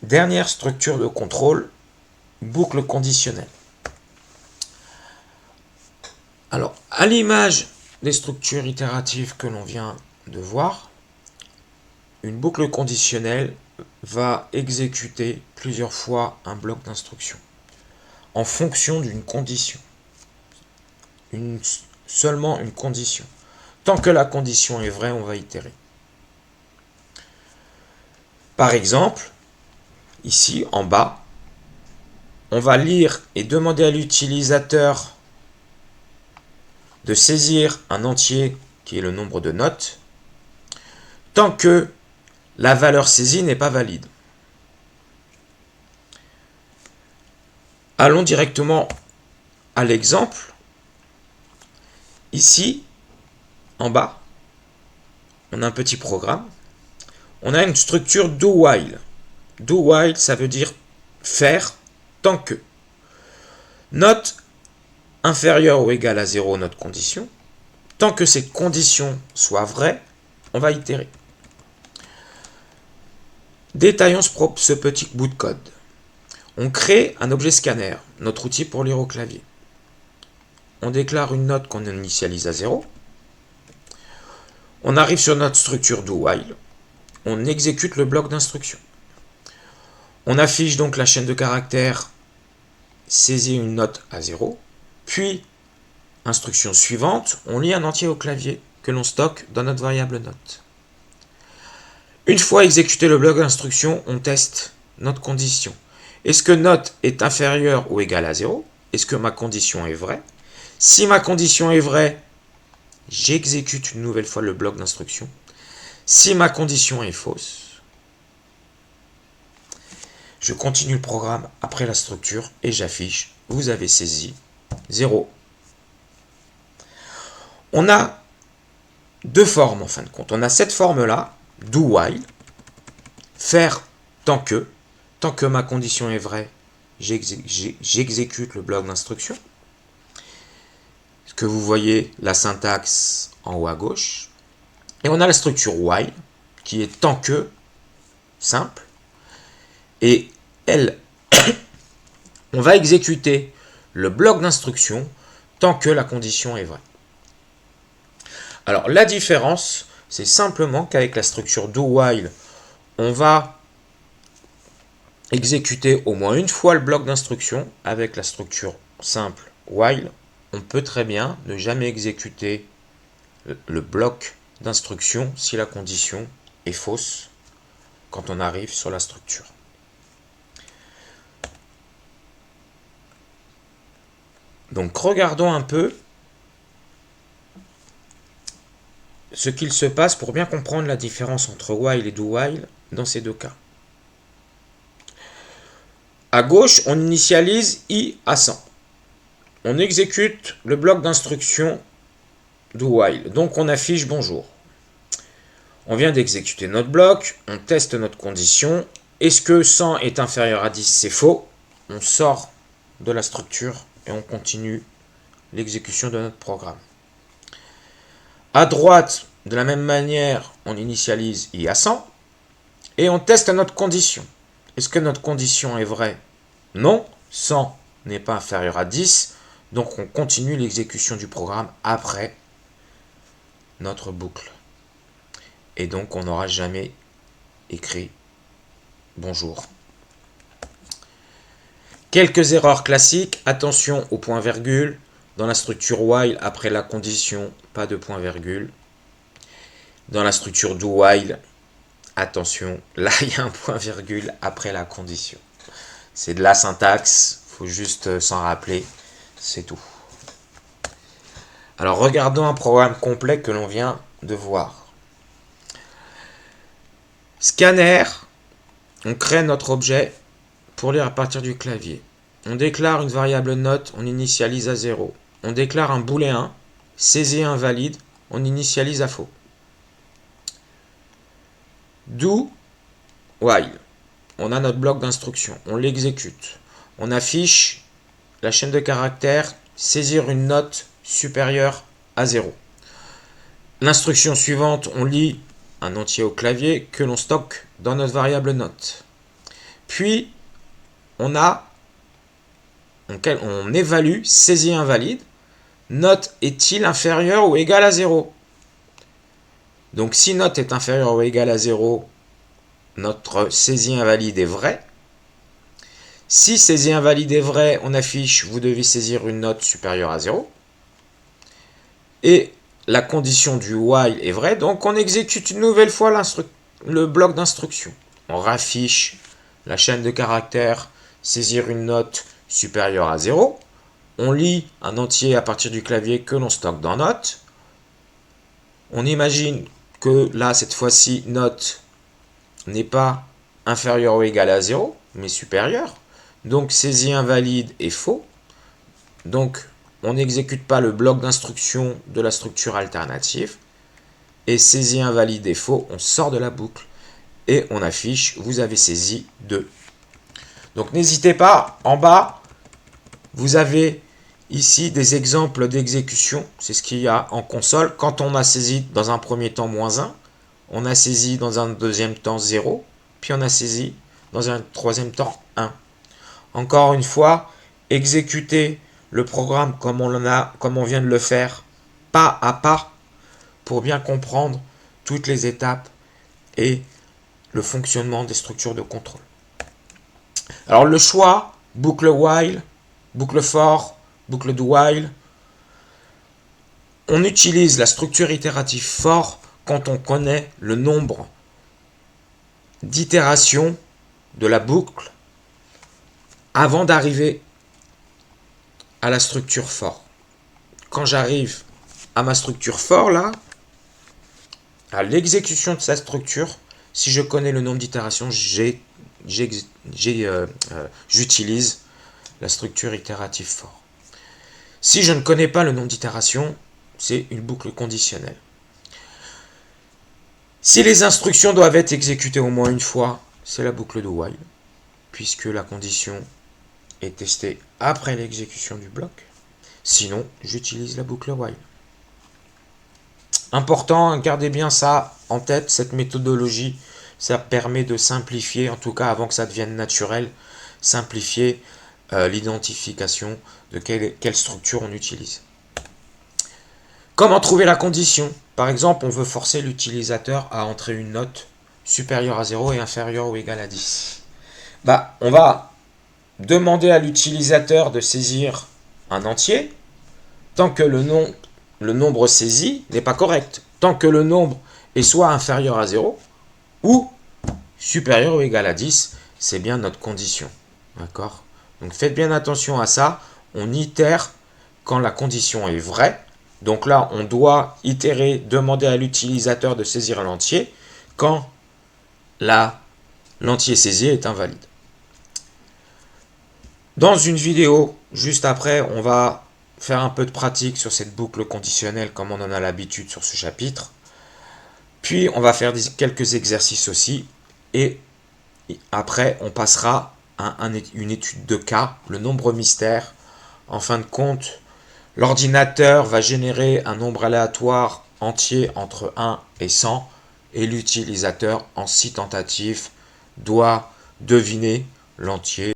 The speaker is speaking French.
Dernière structure de contrôle, boucle conditionnelle. Alors, à l'image des structures itératives que l'on vient de voir, une boucle conditionnelle va exécuter plusieurs fois un bloc d'instruction en fonction d'une condition. Seulement une condition. Tant que la condition est vraie, on va itérer. Par exemple, ici en bas, on va lire et demander à l'utilisateur de saisir un entier qui est le nombre de notes tant que la valeur saisie n'est pas valide. Allons directement à l'exemple. Ici, en bas, on a un petit programme. On a une structure do while. Do while, ça veut dire faire tant que. Note inférieure ou égale à 0, notre condition. Tant que cette condition soit vraie, on va itérer. Détaillons ce petit bout de code. On crée un objet scanner, notre outil pour lire au clavier. On déclare une note qu'on initialise à 0. On arrive sur notre structure do while. On exécute le bloc d'instruction. On affiche donc la chaîne de caractères saisit une note à 0. Puis, instruction suivante, on lit un entier au clavier que l'on stocke dans notre variable note. Une fois exécuté le bloc d'instruction, on teste notre condition. Est-ce que note est inférieure ou égale à 0? Est-ce que ma condition est vraie? Si ma condition est vraie, j'exécute une nouvelle fois le bloc d'instruction. Si ma condition est fausse, je continue le programme après la structure et j'affiche « Vous avez saisi 0 ». On a deux formes en fin de compte. On a cette forme-là, do while, faire tant que ma condition est vraie, j'exécute le bloc d'instruction. Ce que vous voyez, la syntaxe en haut à gauche. Et on a la structure while, qui est tant que, simple. Et elle, on va exécuter le bloc d'instruction tant que la condition est vraie. Alors, la différence, c'est simplement qu'avec la structure do while, on va exécuter au moins une fois le bloc d'instruction. Avec la structure simple while, on peut très bien ne jamais exécuter le bloc d'instruction si la condition est fausse quand on arrive sur la structure. Donc regardons un peu ce qu'il se passe pour bien comprendre la différence entre while et do while dans ces deux cas. À gauche, on initialise i à 100. On exécute le bloc d'instruction do while. Donc on affiche bonjour. On vient d'exécuter notre bloc, on teste notre condition. Est-ce que 100 est inférieur à 10? C'est faux. On sort de la structure et on continue l'exécution de notre programme. À droite, de la même manière, on initialise i à 100 et on teste notre condition. Est-ce que notre condition est vraie? Non, 100 n'est pas inférieur à 10, donc on continue l'exécution du programme après notre boucle. Et donc on n'aura jamais écrit bonjour. Quelques erreurs classiques, attention au point virgule. Dans la structure while, après la condition, pas de point virgule. Dans la structure do while, attention, là il y a un point virgule après la condition. C'est de la syntaxe, il faut juste s'en rappeler, c'est tout. Alors regardons un programme complet que l'on vient de voir. Scanner, on crée notre objet pour lire à partir du clavier. On déclare une variable note, on initialise à 0. On déclare un booléen, saisie invalide, on initialise à faux. Do while. On a notre bloc d'instruction, on l'exécute. On affiche la chaîne de caractères, saisir une note supérieure à 0. L'instruction suivante, on lit un entier au clavier que l'on stocke dans notre variable note. Puis, on évalue saisie invalide. Note est-il inférieur ou égal à 0? Donc, si note est inférieure ou égale à 0, notre saisie invalide est vraie. Si saisie invalide est vraie, on affiche vous devez saisir une note supérieure à 0. Et la condition du while est vraie, donc on exécute une nouvelle fois le bloc d'instruction. On raffiche la chaîne de caractères, saisir une note supérieure à 0. On lit un entier à partir du clavier que l'on stocke dans note. On imagine que là, cette fois-ci, note n'est pas inférieure ou égale à 0, mais supérieure. Donc, saisie invalide est faux. Donc, on n'exécute pas le bloc d'instruction de la structure alternative. Et saisie invalide est faux, on sort de la boucle et on affiche vous avez saisi 2. Donc, n'hésitez pas, en bas, vous avez ici des exemples d'exécution. C'est ce qu'il y a en console. Quand on a saisi dans un premier temps -1, on a saisi dans un deuxième temps 0, puis on a saisi dans un troisième temps 1. Encore une fois, exécutez le programme comme on vient de le faire, pas à pas, pour bien comprendre toutes les étapes et le fonctionnement des structures de contrôle. Alors le choix, boucle while, boucle for, boucle do while, on utilise la structure itérative for quand on connaît le nombre d'itérations de la boucle avant d'arriver à la structure for. Quand j'arrive à ma structure for, là, à l'exécution de sa structure, si je connais le nombre d'itérations, j'utilise la structure itérative for. Si je ne connais pas le nombre d'itérations, c'est une boucle conditionnelle. Si les instructions doivent être exécutées au moins une fois, c'est la boucle do while, puisque la condition est testée après l'exécution du bloc. Sinon, j'utilise la boucle while. Important, gardez bien ça en tête, cette méthodologie, ça permet de simplifier, en tout cas avant que ça devienne naturel, simplifier l'identification de quelle structure on utilise. Comment trouver la condition? Par exemple, on veut forcer l'utilisateur à entrer une note supérieure à 0 et inférieure ou égale à 10. On va demander à l'utilisateur de saisir un entier tant que le nombre saisi n'est pas correct. Tant que le nombre est soit inférieur à 0 ou supérieur ou égal à 10, c'est bien notre condition. D'accord? Donc faites bien attention à ça. On itère quand la condition est vraie. Donc là, on doit itérer, demander à l'utilisateur de saisir l'entier quand l'entier saisi est invalide. Dans une vidéo, juste après, on va faire un peu de pratique sur cette boucle conditionnelle comme on en a l'habitude sur ce chapitre. Puis, on va faire quelques exercices aussi. Et après, on passera à une étude de cas, le nombre mystère. En fin de compte, l'ordinateur va générer un nombre aléatoire entier entre 1 et 100 et l'utilisateur, en 6 tentatives, doit deviner l'entier.